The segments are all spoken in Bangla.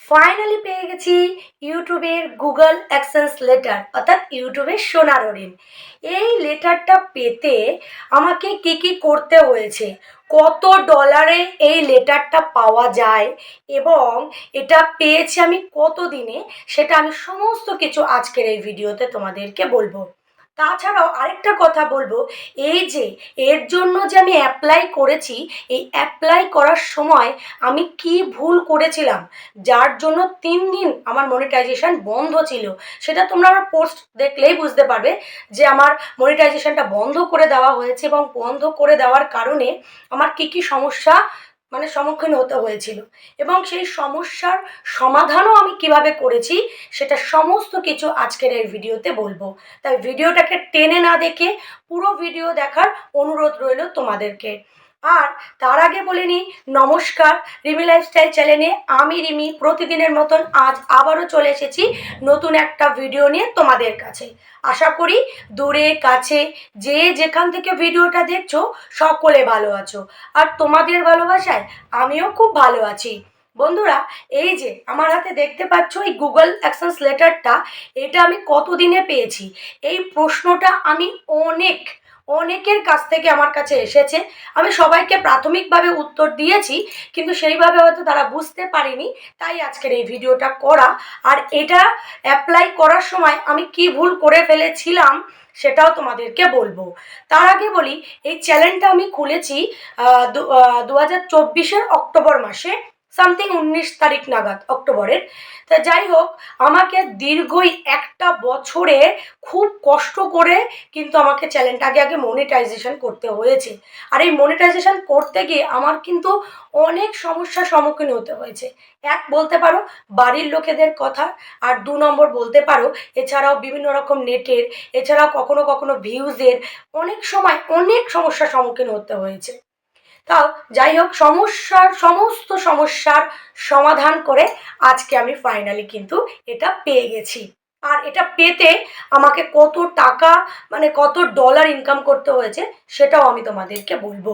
ফাইনালি পেয়ে গেছি ইউটিউবের গুগল অ্যাডসেন্স লেটার, অর্থাৎ ইউটিউবের সোনার হরিণ। এই লেটারটা পেতে আমাকে কি কি করতে হয়েছে, কত ডলারে এই লেটারটা পাওয়া যায় এবং এটা পেয়েছি আমি কত দিনে, সেটা আমি সমস্ত কিছু আজকের এই ভিডিওতে তোমাদেরকে বলবো। তাছাড়াও আরেকটা কথা বলবো, এই যে এর জন্য যে আমি অ্যাপ্লাই করেছি, এই অ্যাপ্লাই করার সময় আমি কি ভুল করেছিলাম যার জন্য 3 দিন আমার মনিটাইজেশন বন্ধ ছিল। সেটা তোমরা আমার পোস্ট দেখলেই বুঝতে পারবে যে আমার মনিটাইজেশনটা বন্ধ করে দেওয়া হয়েছে এবং বন্ধ করে দেওয়ার কারণে আমার কি কি সমস্যা সম্মুখীন হতে হয়েছিল এবং সেই সমস্যার সমাধানও আমি কিভাবে করেছি সেটা সমস্ত কিছু আজকের এই ভিডিওতে বলবো। তাই ভিডিওটাকে টেনে না দেখে পুরো ভিডিও দেখার অনুরোধ রইল তোমাদেরকে। আর তার আগে বলে নিই, নমস্কার, রিমি লাইফস্টাইল চ্যানেলে আমি রিমি প্রতিদিনের মতন আজ আবারও চলে এসেছি নতুন একটা ভিডিও নিয়ে তোমাদের কাছে। আশা করি দূরে কাছে যে যেখান থেকে ভিডিওটা দেখছো সকলে ভালো আছো, আর তোমাদের ভালোবাসায় আমিও খুব ভালো আছি। বন্ধুরা, এই যে আমার হাতে দেখতে পাচ্ছ এই গুগল অ্যাডসেন্স লেটারটা, এটা আমি কতদিনে পেয়েছি? এই প্রশ্নটা আমি অনেকের কাছ থেকে আমার কাছে এসেছে। আমি সবাইকে প্রাথমিকভাবে উত্তর দিয়েছি, কিন্তু সেইভাবে হয়তো তারা বুঝতে পারেনি, তাই আজকের এই ভিডিওটা করা। আর এটা অ্যাপ্লাই করার সময় আমি কি ভুল করে ফেলেছিলাম সেটাও তোমাদেরকে বলবো। তার আগে বলি, এই চ্যানেলটা আমি খুলেছি 2024-এর অক্টোবর মাসে, সামথিং 19 তারিখ নাগাদ অক্টোবরের। তা যাই হোক, আমাকে দীর্ঘই একটা বছরে খুব কষ্ট করে কিন্তু আমাকে চ্যানেলটাকে আগে মনিটাইজেশন করতে হয়েছে। আর এই মনিটাইজেশন করতে গিয়ে আমার কিন্তু অনেক সমস্যার সম্মুখীন হতে হয়েছে। এক বলতে পারো বাড়ির লোকেদের কথা, আর 2 নম্বর বলতে পারো এছাড়াও বিভিন্ন রকম নেটের, এছাড়াও কখনো কখনো ভিউজের, অনেক সময় অনেক সমস্যার সম্মুখীন হতে হয়েছে। তাও যাই হোক, সমস্ত সমস্যার সমাধান করে আজকে আমি ফাইনালি কিন্তু এটা পেয়ে গেছি। আর এটা পেতে আমাকে কত টাকা কত ডলার ইনকাম করতে হয়েছে সেটাও আমি তোমাদেরকে বলবো।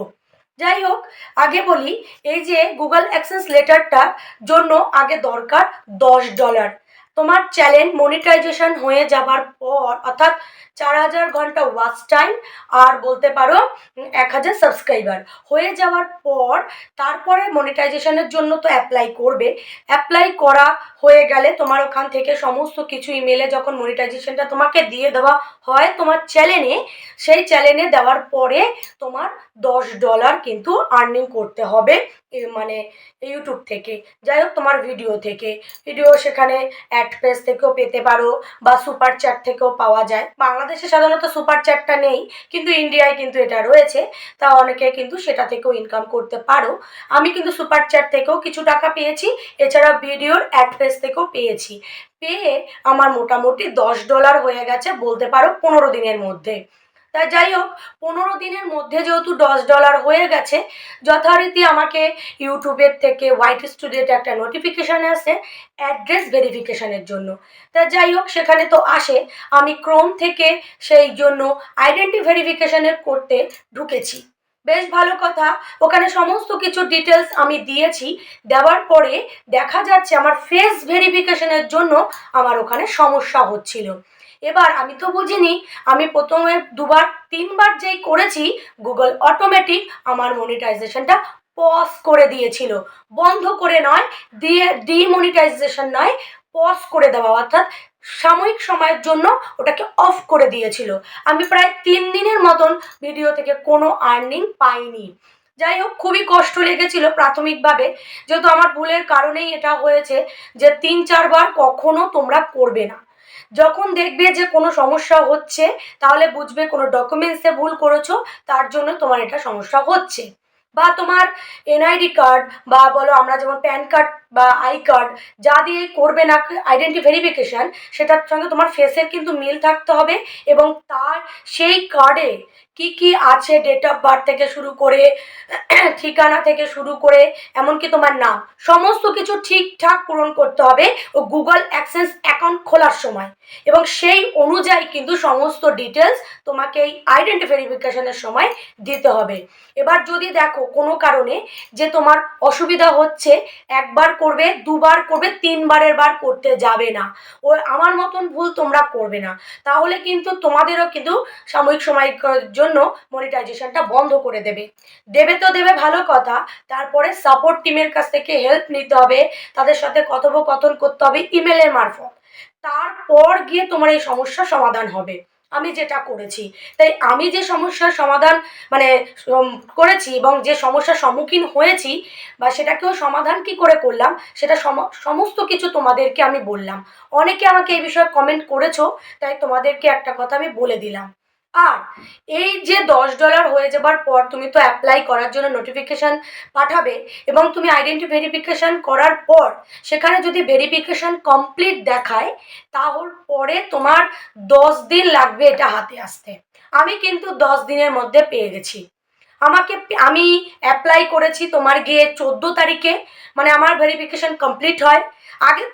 যাই হোক, আগে বলি, এই যে গুগল অ্যাডসেন্স লেটারটার জন্য আগে দরকার $10। তোমার চ্যানেল মনিটাইজেশন হয়ে যাবার পর, অর্থাৎ 4000 ঘন্টা ওয়াচ টাইম, আর বলতে পারো 1000 সাবস্ক্রাইবার হয়ে যাওয়ার পর তারপরে মনিটাইজেশনের জন্য তো অ্যাপ্লাই করবে। অ্যাপ্লাই করা হয়ে গেলে তোমার ওখান থেকে সমস্ত কিছু ইমেলে যখন মনিটাইজেশনটা তোমাকে দিয়ে দেওয়া হয় তোমার চ্যানেলে, সেই চ্যানেলে দেওয়ার পরে তোমার $10 কিন্তু আর্নিং করতে হবে, ইউটিউব থেকে। যাই হোক, তোমার ভিডিও সেখানে অ্যাড পেজ থেকেও পেতে পারো বা সুপার চ্যাট থেকেও পাওয়া যায়। বাংলাদেশে সাধারণত সুপার চ্যাটটা নেই, কিন্তু ইন্ডিয়ায় কিন্তু এটা রয়েছে, তা অনেকে কিন্তু সেটা থেকেও ইনকাম করতে পারো। আমি কিন্তু সুপার চ্যাট থেকেও কিছু টাকা পেয়েছি, এছাড়া ভিডিওর অ্যাড পেজ থেকেও পেয়েছি। পেয়ে আমার মোটামুটি $10 হয়ে গেছে বলতে পারো 15 দিনের মধ্যে। তা যাই হোক, 15 দিনের মধ্যে যেহেতু $10 হয়ে গেছে, যথারীতি আমাকে ইউটিউবের থেকে হোয়াইট স্টুডিওতে একটা নোটিফিকেশান আসে অ্যাড্রেস ভেরিফিকেশানের জন্য। তা যাই হোক, সেখানে তো আসে, আমি ক্রোম থেকে সেই জন্য আইডেন্টি ভেরিফিকেশানের করতে ঢুকেছি। বেশ ভালো কথা, ওখানে সমস্ত কিছু ডিটেলস আমি দিয়েছি। দেওয়ার পরে দেখা যাচ্ছে আমার ফেস ভেরিফিকেশনের জন্য আমার ওখানে সমস্যা হচ্ছিল। এবার আমি তো বুঝিনি, আমি প্রথমে 2বার 3বার যেই করেছি, গুগল অটোমেটিক আমার মনিটাইজেশনটা পজ করে দিয়েছিল। বন্ধ করে নয়, ডিমনিটাইজেশন নয়, পজ করে দেওয়া, অর্থাৎ সাময়িক সময়ের জন্য ওটাকে অফ করে দিয়েছিল। আমি প্রায় 3 দিনের মতন ভিডিও থেকে কোনো আর্নিং পাইনি। যাই হোক, খুবই কষ্ট লেগেছিল প্রাথমিকভাবে, যেহেতু আমার ভুলের কারণেই এটা হয়েছে। যে 3-4 বার কখনো তোমরা করবে না। যখন দেখবে যে কোনো সমস্যা হচ্ছে, তাহলে বুঝবে কোনো ডকুমেন্টসে ভুল করেছো, তার জন্য তোমার এটা সমস্যা হচ্ছে। বা তোমার এনআইডি কার্ড বা বলো আমরা যেমন প্যান কার্ড বা আই কার্ড যা দিয়ে করবে না আইডেন্টি ভেরিফিকেশান, সেটার সঙ্গে তোমার ফেসের কিন্তু মিল থাকতে হবে। এবং তার সেই কার্ডে কি কি আছে, ডেট অফ বার্থ থেকে শুরু করে ঠিকানা থেকে শুরু করে এমনকি তোমার নাম, সমস্ত কিছু ঠিকঠাক পূরণ করতে হবে ও গুগল অ্যাডসেন্স অ্যাকাউন্ট খোলার সময়। এবং সেই অনুযায়ী কিন্তু সমস্ত ডিটেলস তোমাকে এই আইডেন্টি ভেরিফিকেশনের সময় দিতে হবে। এবার যদি দেখো কোনো কারণে যে তোমার অসুবিধা হচ্ছে, একবার করবে, 2বার করবে, 3বারের বার করতে যাবে না। ও আমার মতন ভুল তোমরা করবে না, তাহলে কিন্তু তোমাদেরও কিন্তু সাময়িক জন্য মনিটাইজেশনটা বন্ধ করে দেবে। দেবে তো দেবে, ভালো কথা, তারপরে সাপোর্ট টিমের কাছ থেকে হেল্প নিতে হবে, তাদের সাথে কথোপকথন করতে হবে ইমেলের মারফত, তারপর গিয়ে তোমার এই সমস্যার সমাধান হবে। আমি যেটা করেছি, তাই আমি যে সমস্যার সমাধান মানে করেছি এবং যে সমস্যার সম্মুখীন হয়েছি বা সেটাকেও সমাধান কি করে করলাম, সেটা সমস্ত কিছু তোমাদেরকে আমি বললাম। অনেকে আমাকে এই বিষয়ে কমেন্ট করেছো, তাই তোমাদেরকে একটা কথা আমি বলে দিলাম। আর এই যে $10 হয়ে যাবার পর তুমি তো অ্যাপ্লাই করার জন্য নোটিফিকেশান পাঠাবে, এবং তুমি আইডেন্টি ভেরিফিকেশান করার পর সেখানে যদি ভেরিফিকেশান কমপ্লিট দেখায়, তাহলে পরে তোমার 10 দিন লাগবে এটা হাতে আসতে। আমি কিন্তু 10 দিনের মধ্যে পেয়ে গেছি। আমি অ্যাপ্লাই করেছি তোমার গিয়ে 14 তারিখে, মানে আমার ভেরিফিকেশান কমপ্লিট হয়।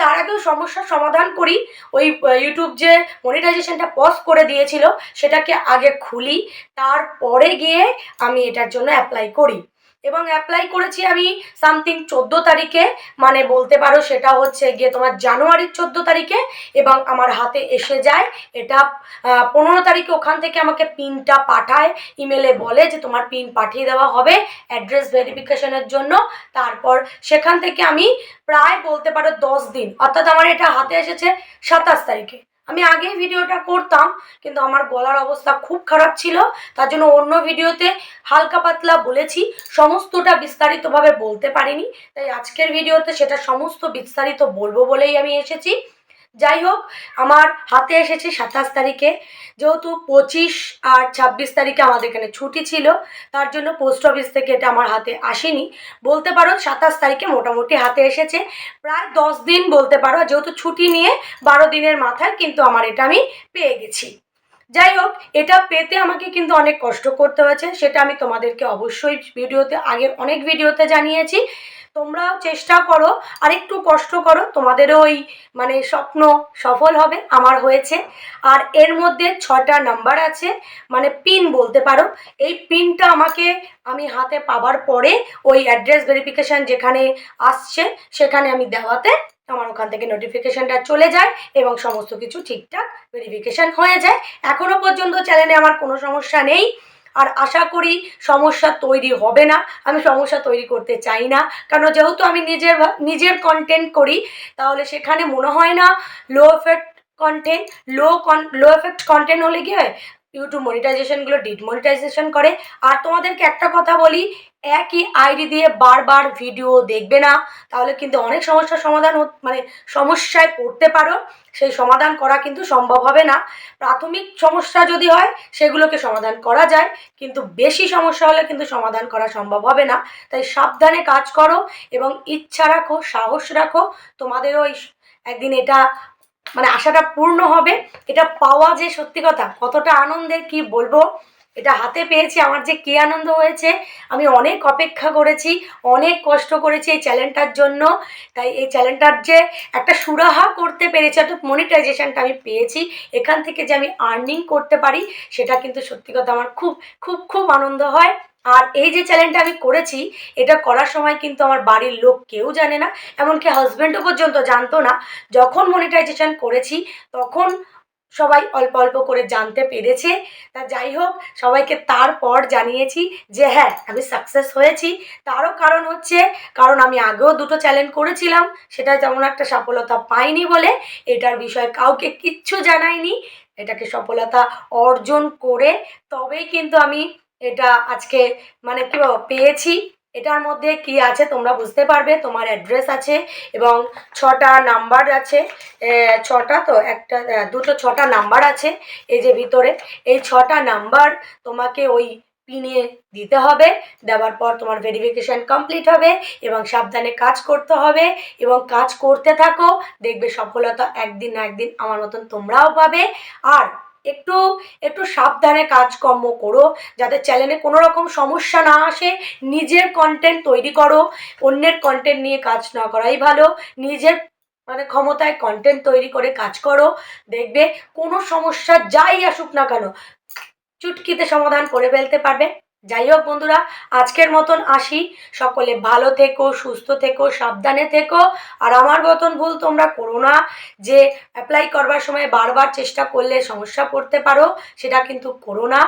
তার আগেও সমস্যার সমাধান করি, ওই ইউটিউব যে মনিটাইজেশনটা পজ করে দিয়েছিল সেটাকে আগে খুলি, তারপরে গিয়ে আমি এটার জন্য অ্যাপ্লাই করি। এবং অ্যাপ্লাই করেছি আমি সামথিং 14 তারিখে, মানে বলতে পারো সেটা হচ্ছে গিয়ে তোমার জানুয়ারির 14 তারিখে, এবং আমার হাতে এসে যায় এটা 15 তারিখে। ওখান থেকে আমাকে পিনটা পাঠায়, ইমেলে বলে যে তোমার পিন পাঠিয়ে দেওয়া হবে অ্যাড্রেস ভেরিফিকেশনের জন্য। তারপর সেখান থেকে আমি প্রায় বলতে পারো 10 দিন, অর্থাৎ আমার এটা হাতে এসেছে 27 তারিখে। আমি আগেই ভিডিওটা করতাম, কিন্তু আমার গলার অবস্থা খুব খারাপ ছিল, তার জন্য অন্য ভিডিওতে হালকা পাতলা বলেছি, সমস্তটা বিস্তারিতভাবে বলতে পারিনি। তাই আজকের ভিডিওতে সেটা সমস্ত বিস্তারিত বলবো বলেই আমি এসেছি। যাই হোক, আমার হাতে এসেছে 27 তারিখে। যেহেতু 25 আর 26 তারিখে আমাদের এখানে ছুটি ছিল, তার জন্য পোস্ট অফিস থেকে এটা আমার হাতে আসেনি। বলতে পারো 27 তারিখে মোটামুটি হাতে এসেছে, প্রায় 10 দিন বলতে পারো, যেহেতু ছুটি নিয়ে 12 দিনের মাথায় কিন্তু আমার এটা আমি পেয়ে গেছি। যাই হোক, এটা পেতে আমাকে কিন্তু অনেক কষ্ট করতে হয়েছে, সেটা আমি তোমাদেরকে অবশ্যই আগের অনেক ভিডিওতে জানিয়েছি। তোমরাও চেষ্টা করো, আর একটু কষ্ট করো, তোমাদেরও ওই মানে স্বপ্ন সফল হবে, আমার হয়েছে। আর এর মধ্যে 6টা নাম্বার আছে, মানে পিন বলতে পারো। এই পিনটা আমি হাতে পাবার পরে ওই অ্যাড্রেস ভেরিফিকেশান যেখানে আসছে সেখানে আমি দেওয়াতে আমার ওখান থেকে নোটিফিকেশানটা চলে যায় এবং সমস্ত কিছু ঠিকঠাক ভেরিফিকেশান হয়ে যায়। এখনও পর্যন্ত চ্যানেলে আমার কোনো সমস্যা নেই, আর আশা করি সমস্যা তৈরি হবে না। আমি সমস্যা তৈরি করতে চাই না, কারণ যেহেতু আমি নিজের কন্টেন্ট করি, তাহলে সেখানে মনে হয় না লো এফেক্ট কন্টেন্ট লো এফেক্ট কন্টেন্ট হলে কি হয়, ইউটিউব মনিটাইজেশনগুলো ডিমনিটাইজেশন করে। আর তোমাদেরকে একটা কথা বলি, একই আইডি দিয়ে বারবার ভিডিও দেখবে না, তাহলে কিন্তু অনেক সমস্যার সমাধান মানে সমস্যায় পড়তে পারো, সেই সমাধান করা কিন্তু সম্ভব হবে না। প্রাথমিক সমস্যা যদি হয় সেগুলোকে সমাধান করা যায়, কিন্তু বেশি সমস্যা হলে কিন্তু সমাধান করা সম্ভব হবে না। তাই সাবধানে কাজ করো এবং ইচ্ছা রাখো, সাহস রাখো, তোমাদেরও একদিন এটা মানে আশাটা পূর্ণ হবে। এটা পাওয়া যে সত্যি কথা কতটা আনন্দের কি বলবো, এটা হাতে পেয়েছি আমার যে কী আনন্দ হয়েছে। আমি অনেক অপেক্ষা করেছি, অনেক কষ্ট করেছি এই চ্যানেলটার জন্য। তাই এই চ্যানেলটার যে একটা সুরাহা করতে পেরেছি, অর্থাৎ মনিটাইজেশনটা আমি পেয়েছি, এখান থেকে যে আমি আর্নিং করতে পারি, সেটা কিন্তু সত্যি কথা আমার খুব খুব খুব আনন্দ হয়। আর এই যে চ্যানেলটা আমি করেছি, এটা করার সময় কিন্তু আমার বাড়ির লোক কেউ জানে না, এমনকি হাজব্যান্ডও পর্যন্ত জানতো না। যখন মনিটাইজেশন করেছি তখন সবাই অল্প অল্প করে জানতে পেরেছে। তা যাই হোক, সবাইকে তারপর জানিয়েছি যে হ্যাঁ আমি সাকসেস হয়েছি। তারও কারণ হচ্ছে, কারণ আমি আগেও 2টো চ্যানেল করেছিলাম, সেটা তেমন একটা সফলতা পাইনি বলে এটার বিষয়ে কাউকে কিচ্ছু জানাইনি। এটাকে সফলতা অর্জন করে তবেই কিন্তু আমি এটা আজকে মানে কি পেয়েছি। এটার মধ্যে কি আছে তোমরা বুঝতে পারবে, তোমার অ্যাড্রেস আছে এবং 6টা নাম্বার আছে। 6টা তো একটা 6টা নাম্বার আছে এই যে ভিতরে, এই 6টা নাম্বার তোমাকে ওই পিনে দিতে হবে। দেওয়ার পর তোমার ভেরিফিকেশান কমপ্লিট হবে এবং সাবধানে কাজ করতে হবে, এবং কাজ করতে থাকো, দেখবে সফলতা একদিন না একদিন আমার মতন তোমরাও পাবে। আর একটু একটু সাবধানে কাজকর্ম করো, যাতে চ্যানেলে কোনো রকম সমস্যা না আসে। নিজের কন্টেন্ট তৈরি করো, অন্যের কন্টেন্ট নিয়ে কাজ না করাই ভালো। নিজের মানে ক্ষমতায় কন্টেন্ট তৈরি করে কাজ করো, দেখবে কোনো সমস্যা যাই আসুক না কেন চুটকিতে সমাধান করে ফেলতে পারবে। যাই হোক বন্ধুরা, আজকের মতন আসি। সকলে ভালো থেকো, সুস্থ থেকো, সাবধানে থেকো। আর আমার মতন ভুল তোমরা করো না, যে অ্যাপ্লাই করবার সময় বারবার চেষ্টা করলে সমস্যা পড়তে পারো, সেটা কিন্তু করো না।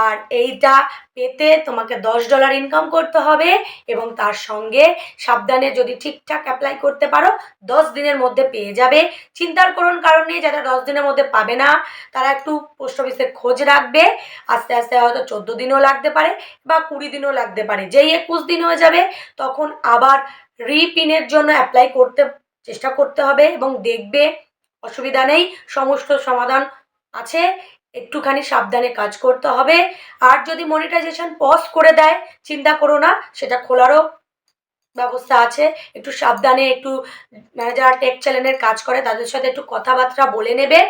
আর এইটা পেতে তোমাকে $10 ইনকাম করতে হবে, এবং তার সঙ্গে সাবধানে যদি ঠিকঠাক অ্যাপ্লাই করতে পারো 10 দিনের মধ্যে পেয়ে যাবে। চিন্তার কোনো কারণ নেই, যারা 10 দিনের মধ্যে পাবে না তারা একটু পোস্ট অফিসে খোঁজ রাখবে। আস্তে আস্তে হয়তো 14 দিনও লাগতে পারে বা 20 দিনও লাগতে পারে। যেই 21 দিন হয়ে যাবে তখন আবার রিপিনের জন্য অ্যাপ্লাই করতে চেষ্টা করতে হবে, এবং দেখবে অসুবিধা নেই, সমস্ত সমাধান আছে। একটুখানি সাবধানে কাজ করতে হবে। আর যদি মনিটাইজেশন পজ করে দেয়, চিন্তা করো না, সেটা খোলারও ব্যবস্থা আছে। একটু সাবধানে, একটু যারা টেক চ্যানেলের কাজ করে তাদের সাথে একটু কথাবার্তা বলে নেবে,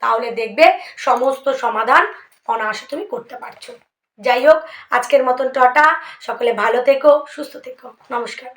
তাহলে দেখবে সমস্ত সমাধান অনায়াসে তুমি করতে পারছো। যাই হোক, আজকের মতন টাটা। সকলে ভালো থেকো, সুস্থ থেকো। নমস্কার।